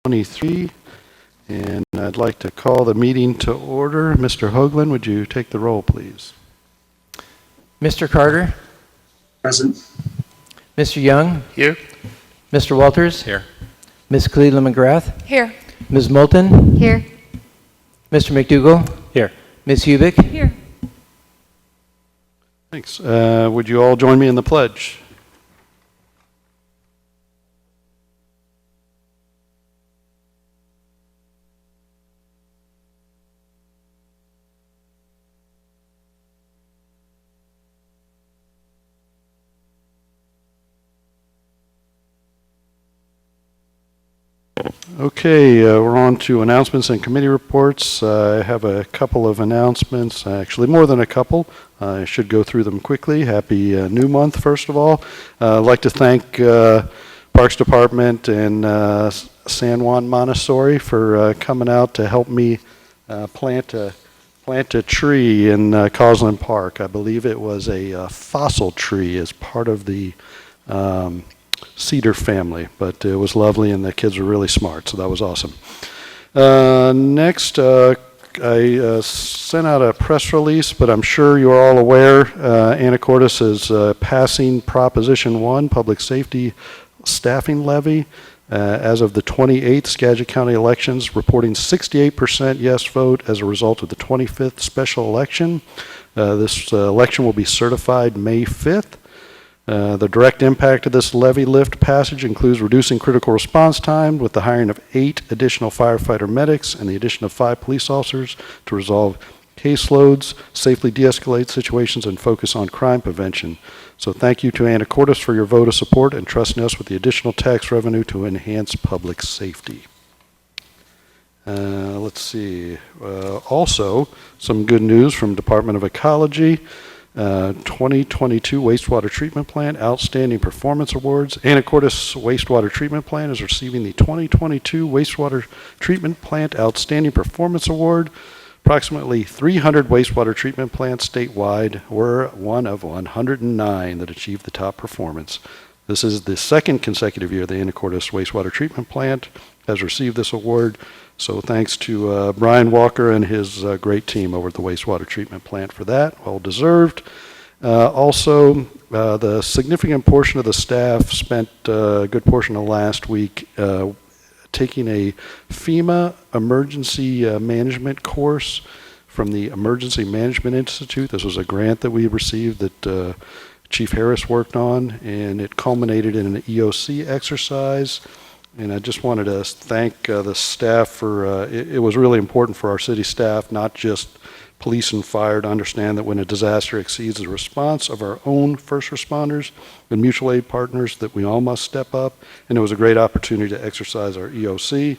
23, and I'd like to call the meeting to order. Mr. Hoagland, would you take the roll, please? Mr. Carter? Present. Mr. Young? Here. Mr. Walters? Here. Ms. Cleveland McGrath? Here. Ms. Moulton? Here. Mr. McDougall? Here. Ms. Hubick? Here. Thanks. Would you all join me in the pledge? Okay, we're on to announcements and committee reports. I have a couple of announcements, actually more than a couple. I should go through them quickly. Happy New Month, first of all. I'd like to thank Parks Department and San Juan Montessori for coming out to help me plant a tree in Causland Park. I believe it was a fossil tree as part of the cedar family, but it was lovely and the kids were really smart, so that was awesome. Next, I sent out a press release, but I'm sure you're all aware Anacortes is passing Proposition 1, Public Safety Staffing Levy, as of the 28th Skagit County elections, reporting 68% yes vote as a result of the 25th special election. This election will be certified May 5th. The direct impact of this levy lift passage includes reducing critical response time with the hiring of 8 additional firefighter medics and the addition of 5 police officers to resolve caseloads, safely de-escalate situations, and focus on crime prevention. So thank you to Anacortes for your vote of support and trusting us with the additional tax revenue to enhance public safety. Let's see. Also, some good news from Department of Ecology. 2022 Wastewater Treatment Plant Outstanding Performance Awards. Anacortes Wastewater Treatment Plant is receiving the 2022 Wastewater Treatment Plant Outstanding Performance Award. Approximately 300 wastewater treatment plants statewide were one of 109 that achieved the top performance. This is the second consecutive year the Anacortes Wastewater Treatment Plant has received this award. So thanks to Brian Walker and his great team over at the wastewater treatment plant for that, well deserved. Also, the significant portion of the staff spent a good portion of last week taking a FEMA emergency management course from the Emergency Management Institute. This was a grant that we received that Chief Harris worked on, and it culminated in an EOC exercise. And I just wanted to thank the staff for, it was really important for our city staff, not just police and fire, to understand that when a disaster exceeds the response of our own first responders and mutual aid partners, that we all must step up. And it was a great opportunity to exercise our EOC.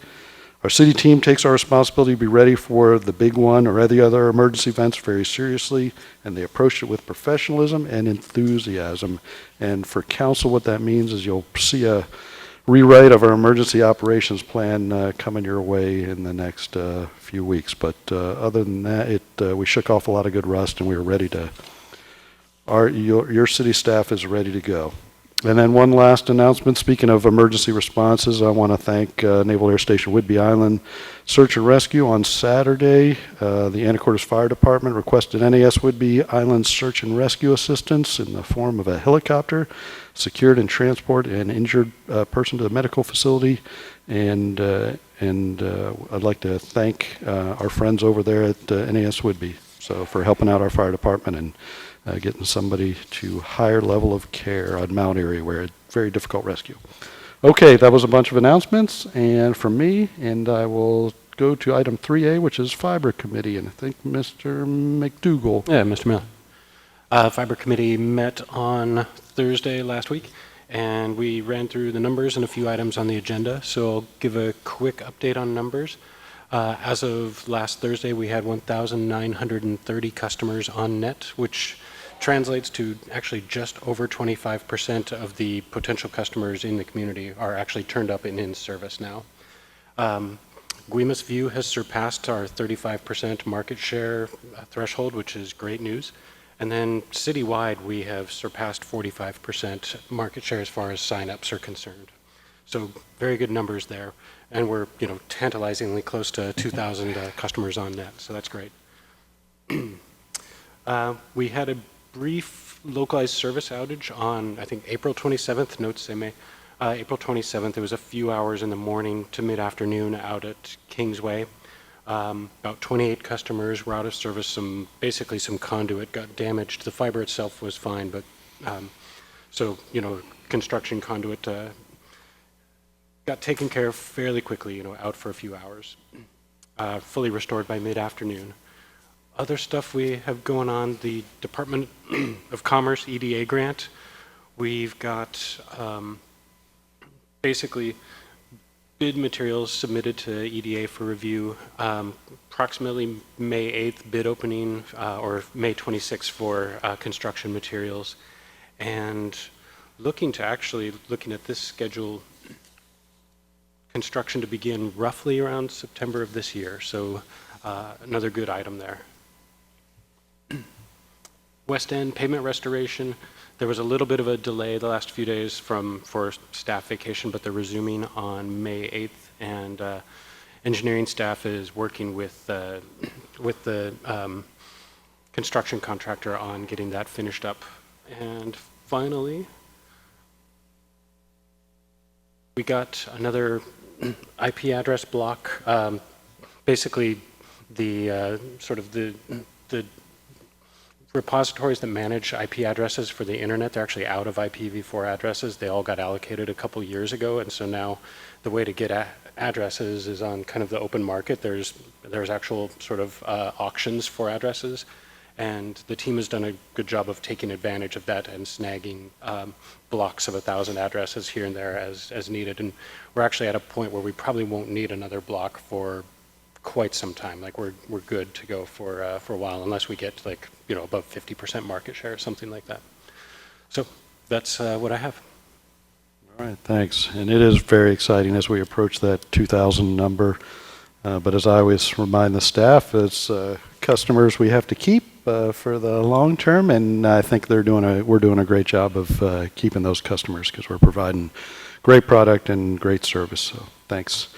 Our city team takes our responsibility to be ready for the big one or any other emergency events very seriously, and they approached it with professionalism and enthusiasm. And for council, what that means is you'll see a rewrite of our emergency operations plan coming your way in the next few weeks. But other than that, we shook off a lot of good rust, and we were ready to, your city staff is ready to go. And then one last announcement. Speaking of emergency responses, I want to thank Naval Air Station Whidbey Island Search and Rescue. On Saturday, the Anacortes Fire Department requested NAS Whidbey Island Search and Rescue assistance in the form of a helicopter, secured and transport an injured person to the medical facility. And I'd like to thank our friends over there at NAS Whidbey for helping out our fire department and getting somebody to higher level of care on Mount Airy, where it's very difficult rescue. Okay, that was a bunch of announcements and from me, and I will go to item 3A, which is Fiber Committee, and I think Mr. McDougall. Yeah, Mr. Miller. Fiber Committee met on Thursday last week, and we ran through the numbers and a few items on the agenda, so I'll give a quick update on numbers. As of last Thursday, we had 1,930 customers on net, which translates to actually just over 25% of the potential customers in the community are actually turned up and in service now. Guimas View has surpassed our 35% market share threshold, which is great news. And then citywide, we have surpassed 45% market share as far as signups are concerned. So very good numbers there. And we're, tantalizingly close to 2,000 customers on net, so that's great. We had a brief localized service outage on, I think, April 27th. Notes say May. April 27th, it was a few hours in the morning to mid-afternoon out at Kingsway. About 28 customers were out of service. Basically some conduit got damaged. The fiber itself was fine, but construction conduit got taken care of fairly quickly, out for a few hours. Fully restored by mid-afternoon. Other stuff we have going on, the Department of Commerce EDA grant. We've got basically bid materials submitted to EDA for review. Approximately May 8th bid opening or May 26th for construction materials. And looking at this schedule, construction to begin roughly around September of this year. So another good item there. West End pavement restoration. There was a little bit of a delay the last few days for staff vacation, but they're resuming on May 8th, and engineering staff is working with the construction contractor on getting that finished up. And finally, we got another IP address block. Basically, the repositories that manage IP addresses for the internet, they're actually out of IPv4 addresses. They all got allocated a couple years ago, and so now the way to get addresses is on kind of the open market. There's actual sort of auctions for addresses, and the team has done a good job of taking advantage of that and snagging blocks of 1,000 addresses here and there as needed. And we're actually at a point where we probably won't need another block for quite some time. Like we're good to go for a while, unless we get above 50% market share or something like that. So that's what I have. All right, thanks. And it is very exciting as we approach that 2,000 number. But as I always remind the staff, it's customers we have to keep for the long term, and I think we're doing a great job of keeping those customers because we're providing great product and great service. So thanks.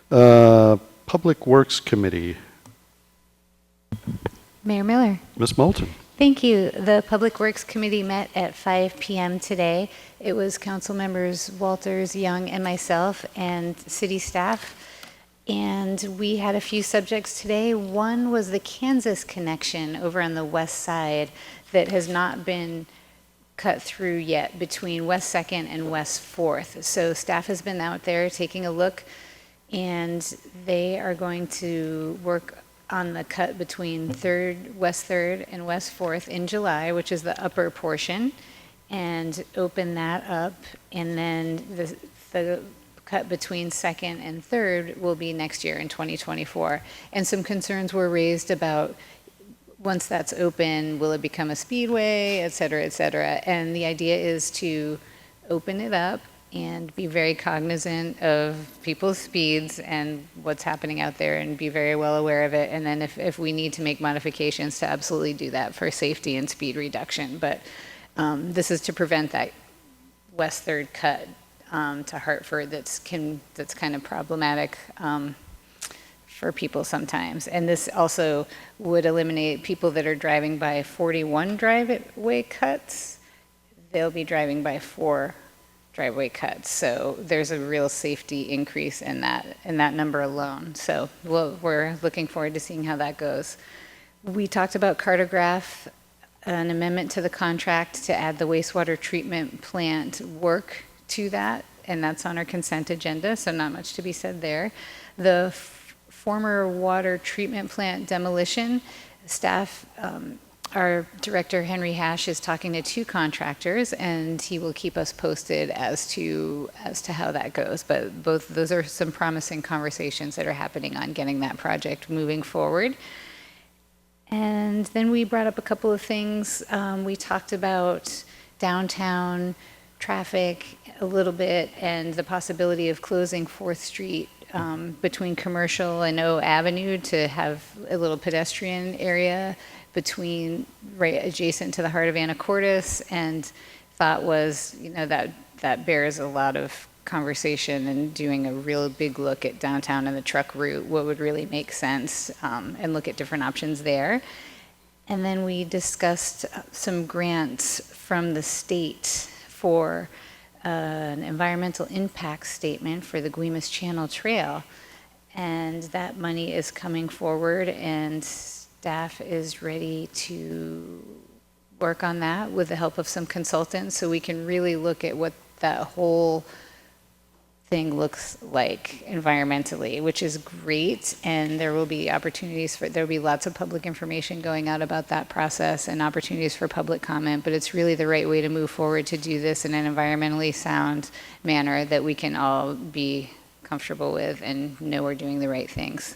Public Works Committee. Mayor Miller. Ms. Moulton. Thank you. The Public Works Committee met at 5 p.m. today. It was council members Walters, Young, and myself, and city staff. And we had a few subjects today. One was the Kansas connection over on the west side that has not been cut through yet between West 2nd and West 4th. So staff has been out there taking a look, and they are going to work on the cut between West 3rd and West 4th in July, which is the upper portion, and open that up. And then the cut between 2nd and 3rd will be next year in 2024. And some concerns were raised about once that's open, will it become a speedway, et cetera, et cetera. And the idea is to open it up and be very cognizant of people's speeds and what's happening out there and be very well aware of it. And then if we need to make modifications, to absolutely do that for safety and speed reduction. But this is to prevent that West 3rd cut to Hartford that's kind of problematic for people sometimes. And this also would eliminate people that are driving by 41 driveway cuts. They'll be driving by 4 driveway cuts. So there's a real safety increase in that number alone. So we're looking forward to seeing how that goes. We talked about Cartograph, an amendment to the contract to add the wastewater treatment plant work to that, and that's on our consent agenda, so not much to be said there. The former water treatment plant demolition, staff, our director, Henry Hash, is talking to 2 contractors, and he will keep us posted as to how that goes. But both those are some promising conversations that are happening on getting that project moving forward. And then we brought up a couple of things. We talked about downtown traffic a little bit and the possibility of closing 4th Street between Commercial and O Avenue to have a little pedestrian area right adjacent to the heart of Anacortes, and thought was, that bears a lot of conversation and doing a real big look at downtown and the truck route, what would really make sense, and look at different options there. And then we discussed some grants from the state for an environmental impact statement for the Guimas Channel Trail. And that money is coming forward, and staff is ready to work on that with the help of some consultants, so we can really look at what that whole thing looks like environmentally, which is great. And there will be opportunities there will be lots of public information going out about that process and opportunities for public comment, but it's really the right way to move forward to do this in an environmentally sound manner that we can all be comfortable with and know we're doing the right things.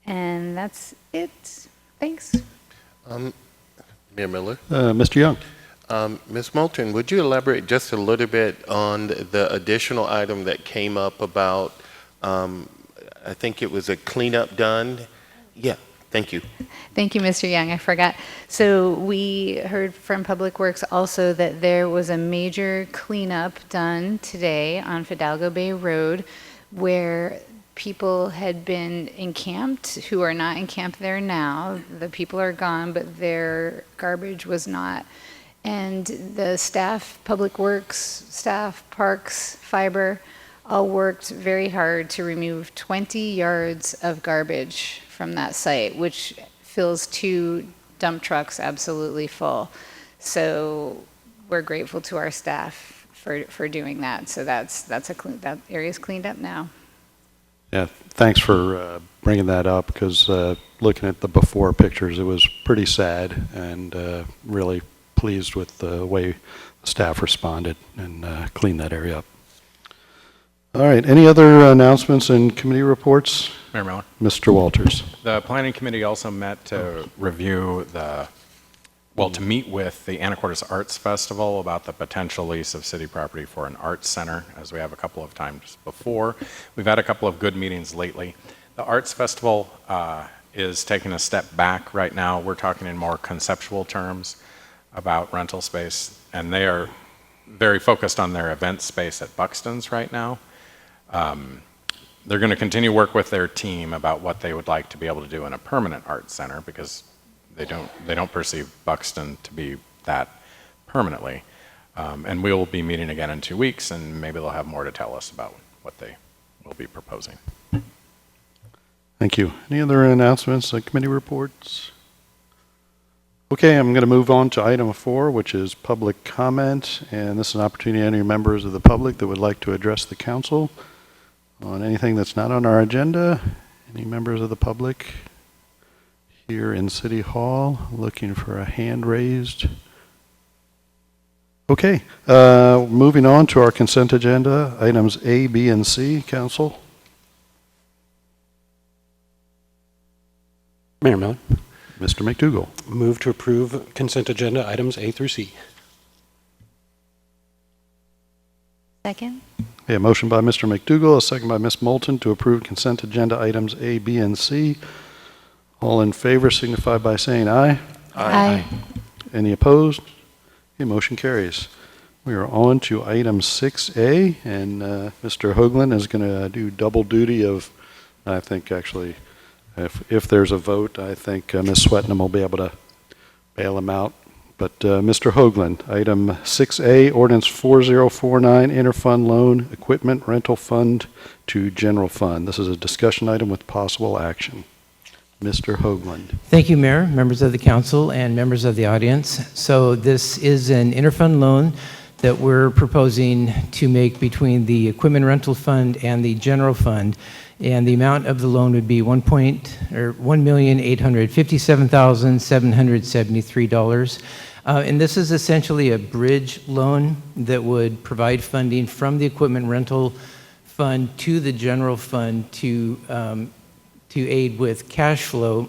And that's it. Thanks. Mayor Miller. Mr. Young? Ms. Moulton, would you elaborate just a little bit on the additional item that came up about, I think it was a cleanup done? Yeah, thank you. Thank you, Mr. Young. I forgot. So we heard from Public Works also that there was a major cleanup done today on Fidalgo Bay Road where people had been encamped who are not encamped there now. The people are gone, but their garbage was not. And the staff, Public Works staff, Parks, Fiber, all worked very hard to remove 20 yards of garbage from that site, which fills 2 dump trucks absolutely full. So we're grateful to our staff for doing that. So that area's cleaned up now. Yeah, thanks for bringing that up, because looking at the before pictures, it was pretty sad, and really pleased with the way the staff responded and cleaned that area up. All right, any other announcements and committee reports? Mayor Miller. Mr. Walters. The planning committee also met to review to meet with the Anacortes Arts Festival about the potential lease of city property for an arts center, as we have a couple of times before. We've had a couple of good meetings lately. The Arts Festival is taking a step back right now. We're talking in more conceptual terms about rental space, and they are very focused on their event space at Buxton's right now. They're going to continue work with their team about what they would like to be able to do in a permanent arts center, because they don't perceive Buxton to be that permanently. And we will be meeting again in 2 weeks, and maybe they'll have more to tell us about what they will be proposing. Thank you. Any other announcements, committee reports? Okay, I'm going to move on to item 4, which is public comment, and this is an opportunity for any members of the public that would like to address the council on anything that's not on our agenda. Any members of the public here in City Hall looking for a hand raised? Okay, moving on to our consent agenda, items A, B, and C, council. Mayor Miller. Mr. McDougall. Move to approve consent agenda items A through C. Second? Okay, a motion by Mr. McDougall, a second by Ms. Moulton to approve consent agenda items A, B, and C. All in favor signify by saying aye. Aye. Any opposed? Okay, motion carries. We are on to item 6A, and Mr. Hoagland is going to do double duty of, I think actually, if there's a vote, I think Ms. Swetnam will be able to bail him out. But Mr. Hoagland, item 6A, ordinance 4049, interfund loan, equipment rental fund to general fund. This is a discussion item with possible action. Mr. Hoagland. Thank you, Mayor, members of the council, and members of the audience. So this is an interfund loan that we're proposing to make between the equipment rental fund and the general fund. And the amount of the loan would be $1,857,773. And this is essentially a bridge loan that would provide funding from the equipment rental fund to the general fund to aid with cash flow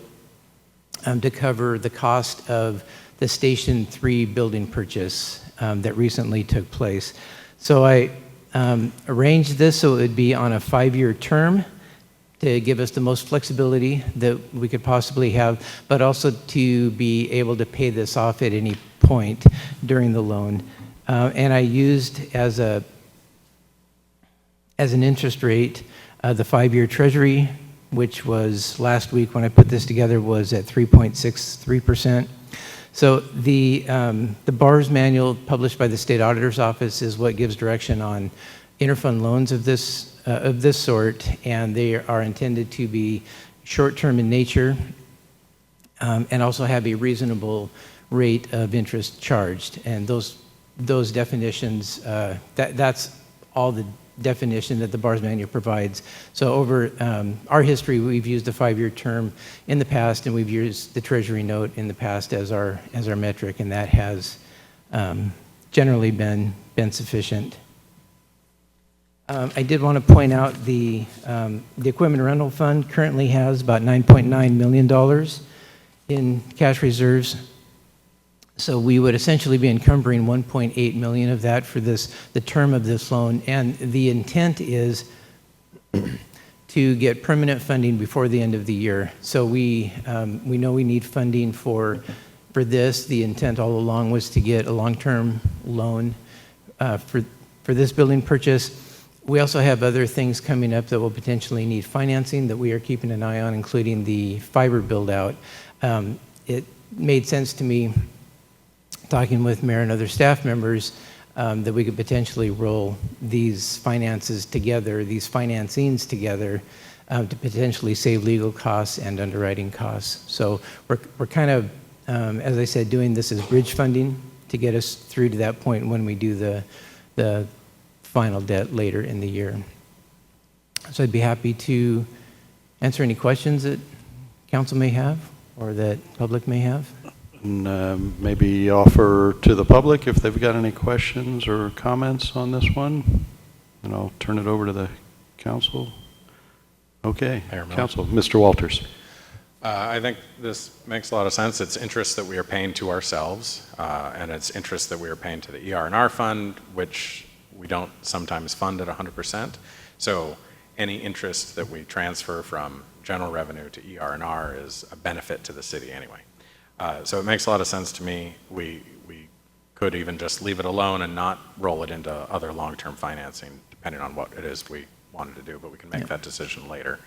to cover the cost of the Station 3 building purchase that recently took place. So I arranged this so it would be on a 5-year term to give us the most flexibility that we could possibly have, but also to be able to pay this off at any point during the loan. And I used as a as an interest rate, the 5-year Treasury, which was last week when I put this together, was at 3.63%. So the BARS manual published by the State Auditor's Office is what gives direction on interfund loans of this sort, and they are intended to be short-term in nature and also have a reasonable rate of interest charged. And those definitions, that's all the definition that the BARS manual provides. So over our history, we've used a 5-year term in the past, and we've used the Treasury note in the past as our metric, and that has generally been sufficient. I did want to point out the equipment rental fund currently has about $9.9 million in cash reserves. So we would essentially be encumbering 1.8 million of that for the term of this loan, and the intent is to get permanent funding before the end of the year. So we know we need funding for this. The intent all along was to get a long-term loan for this building purchase. We also have other things coming up that will potentially need financing that we are keeping an eye on, including the fiber build-out. It made sense to me, talking with Mayor and other staff members, that we could potentially roll these finances together, these financings together, to potentially save legal costs and underwriting costs. So we're kind of, as I said, doing this as bridge funding to get us through to that point when we do the final debt later in the year. So I'd be happy to answer any questions that council may have or that public may have. And maybe offer to the public if they've got any questions or comments on this one. And I'll turn it over to the council. Okay, Mayor Miller. council, Mr. Walters. I think this makes a lot of sense. It's interest that we are paying to ourselves, and it's interest that we are paying to the ER&R fund, which we don't sometimes fund at 100%. So any interest that we transfer from general revenue to ER&R is a benefit to the city anyway. So it makes a lot of sense to me. We could even just leave it alone and not roll it into other long-term financing, depending on what it is we wanted to do, but we can make that decision later.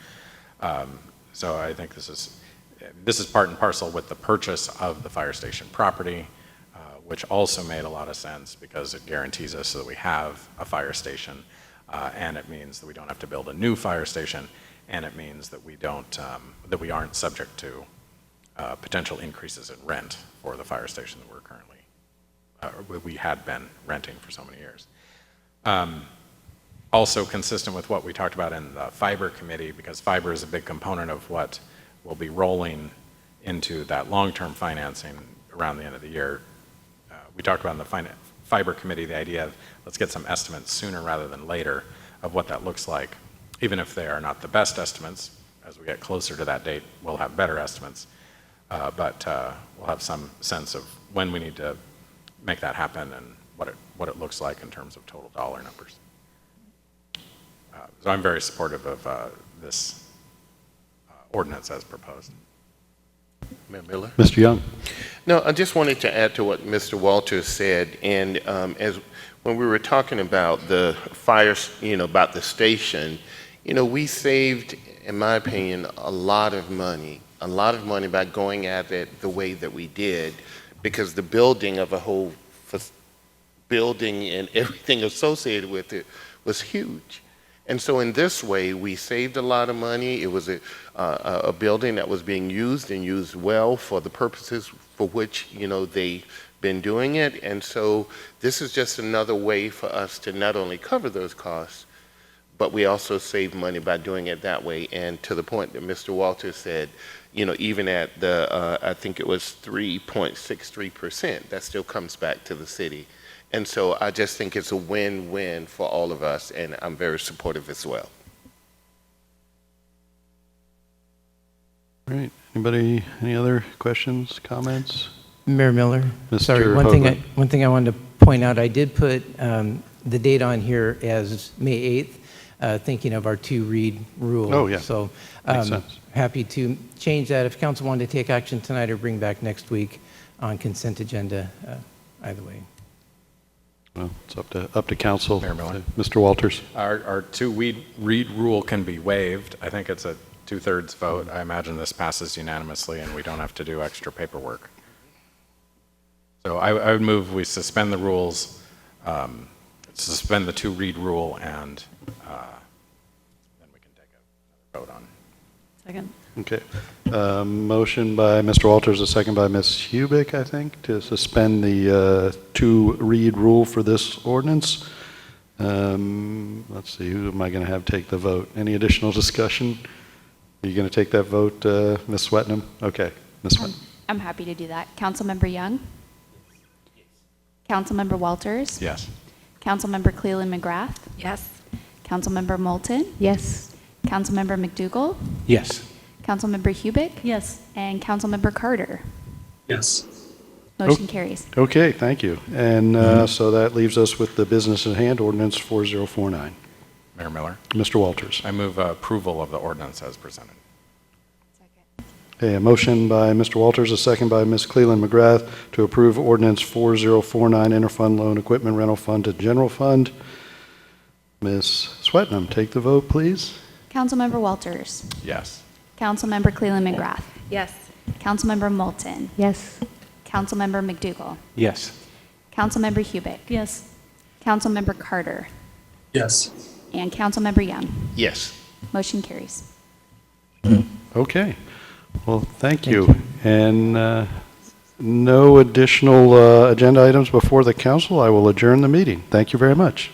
So I think this is part and parcel with the purchase of the fire station property, which also made a lot of sense because it guarantees us that we have a fire station, and it means that we don't have to build a new fire station, and it means that we aren't subject to potential increases in rent for the fire station that we're currently, we had been renting for so many years. Also consistent with what we talked about in the fiber committee, because fiber is a big component of what will be rolling into that long-term financing around the end of the year. We talked about in the fiber committee the idea of let's get some estimates sooner rather than later of what that looks like, even if they are not the best estimates. As we get closer to that date, we'll have better estimates. But we'll have some sense of when we need to make that happen and what it looks like in terms of total dollar numbers. So I'm very supportive of this ordinance as proposed. Mayor Miller? Mr. Young. No, I just wanted to add to what Mr. Walters said, and as when we were talking about the fires, about the station, we saved, in my opinion, a lot of money by going at it the way that we did, because the building of a whole building and everything associated with it was huge. And so in this way, we saved a lot of money. It was a building that was being used and used well for the purposes for which, they've been doing it. And so this is just another way for us to not only cover those costs, but we also save money by doing it that way. And to the point that Mr. Walters said, even at the, I think it was 3.63%, that still comes back to the city. And so I just think it's a win-win for all of us, and I'm very supportive as well. All right. Anybody, any other questions, comments? Mayor Miller, Mr. sorry, Hoagland. one thing I wanted to point out, I did put the date on here as May 8th, thinking of our two-read rule. Oh, yeah. So Makes sense. happy to change that if council wanted to take action tonight or bring back next week on consent agenda, either way. Well, it's up to council. Mayor Miller. Mr. Walters. Our two-read rule can be waived. I think it's a two-thirds vote. I imagine this passes unanimously, and we don't have to do extra paperwork. So I would move we suspend the rules, suspend the two-read rule, and then we can take another vote on. Second. Okay. Motion by Mr. Walters, a second by Ms. Hubick, I think, to suspend the two-read rule for this ordinance. Let's see, who am I going to have take the vote? Any additional discussion? Are you going to take that vote, Ms. Swetnam? Okay, Ms. Swetnam. I'm happy to do that. Councilmember Young? Councilmember Walters? Yes. Councilmember Cleland McGrath? Yes. Councilmember Moulton? Yes. Councilmember McDougall? Yes. Councilmember Hubick? Yes. And Councilmember Carter? Yes. Motion carries. Okay, thank you. And so that leaves us with the business at hand, ordinance 4049. Mayor Miller, Mr. Walters. I move approval of the ordinance as presented. Okay, a motion by Mr. Walters, a second by Ms. Cleland McGrath to approve ordinance 4049, interfund loan equipment rental fund to general fund. Ms. Swetnam, take the vote, please. Councilmember Walters? Yes. Councilmember Cleland McGrath? Yes. Councilmember Moulton? Yes. Councilmember McDougall? Yes. Councilmember Hubick? Yes. Councilmember Carter? Yes. And Councilmember Young? Yes. Motion carries. Okay. Well, thank you. And no additional agenda items before the council. I will adjourn the meeting. Thank you very much.